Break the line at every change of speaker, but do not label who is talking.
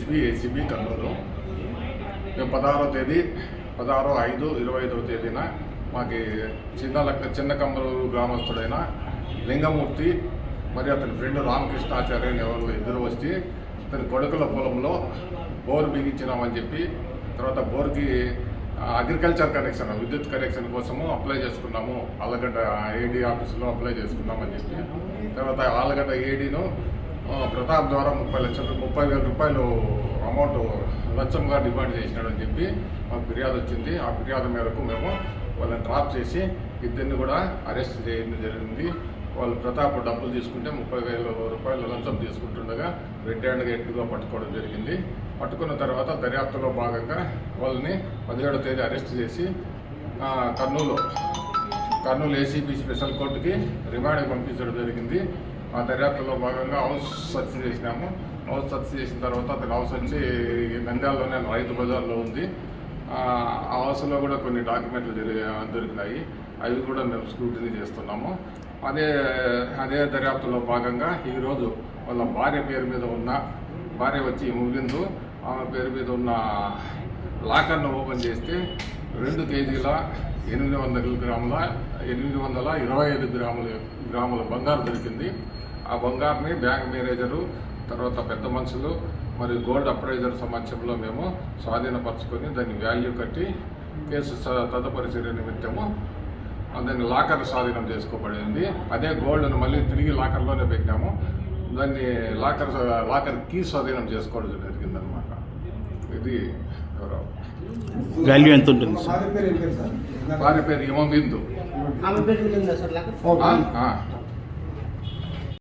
DSP ACB Kurnool. మేము 16/5/25 తేదీన మాకు చిన్న కమ్మలూరు గ్రామస్తుడైన లింగమూర్తి మరియు అతని ఫ్రెండ్ రామకృష్ణాచార్య అని ఎవరు ఇద్దరు వచ్చి అతని కొడుకుల పొలంలో బోర్ బిగించినామని చెప్పి, తర్వాత బోర్కి అగ్రికల్చర్ కనెక్షన్ విద్యుత్ కనెక్షన్ కోసము అప్లై చేసుకున్నాము, ఆలగడ్డ ఏడీ ఆఫీసులో అప్లై చేసుకున్నామని చెప్పి, తర్వాత ఆలగడ్డ ఏడీను ప్రతాప్ ద్వారా 30,000 రూపాయలు అమౌంట్ లంచంగా డిమాండ్ చేసినాడని చెప్పి మాకు ఫిర్యాదు వచ్చింది. ఆ ఫిర్యాదు మేరకు మేము వాళ్ళని ట్రాప్ చేసి ఇద్దరిని కూడా అరెస్ట్ చేయడం జరిగింది. వాళ్ళు ప్రతాప్ డబ్బులు తీసుకుంటే 30,000 రూపాయలు లంచం తీసుకుంటుండగా రెడ్ హ్యాండ్గా ఎట్టుగా పట్టుకోవడం జరిగింది. పట్టుకున్న తర్వాత దర్యాప్తులో భాగంగా వాళ్ళని 17వ తేదీ అరెస్ట్ చేసి కర్నూలు ఏసీబీ స్పెషల్ కోర్టుకి రిమాండ్కి పంపించడం జరిగింది. ఆ దర్యాప్తులో భాగంగా హౌస్ సర్చ్ చేసినాము. హౌస్ సర్చ్ చేసిన తర్వాత అతని హౌస్ వచ్చి నంద్యాలలోనే రైతు బజార్లో ఉంది. ఆ హౌస్లో కూడా కొన్ని డాక్యుమెంట్లు దొరికినాయి. అవి కూడా మేము స్క్రూటినీ చేస్తున్నాము. అదే దర్యాప్తులో భాగంగా ఈరోజు వాళ్ళ భార్య పేరు మీద ఉన్న భార్య వచ్చి ముగిందు ఆమె పేరు మీద ఉన్న లాకర్ను ఓపెన్ చేస్తే 2 కేజీల 825 గ్రాముల బంగారు దొరికింది. ఆ బంగారుని బ్యాంక్ మేనేజరు, తర్వాత పెద్ద మనుషులు మరియు గోల్డ్ అప్రైజర్ సమక్షంలో మేము స్వాధీనపరచుకొని దాన్ని వాల్యూ కట్టి కేసు తదుపరి చర్య నిమిత్తము దాన్ని లాకర్ స్వాధీనం చేసుకోబడింది. అదే గోల్డ్ను మళ్ళీ తిరిగి లాకర్లోనే పెట్టాము. దాన్ని లాకర్ కీ స్వాధీనం చేసుకోవడం జరిగిందనమాట. ఇది
వాల్యూ ఎంత ఉంటుంది?
భార్య పేరు హిమబిందు.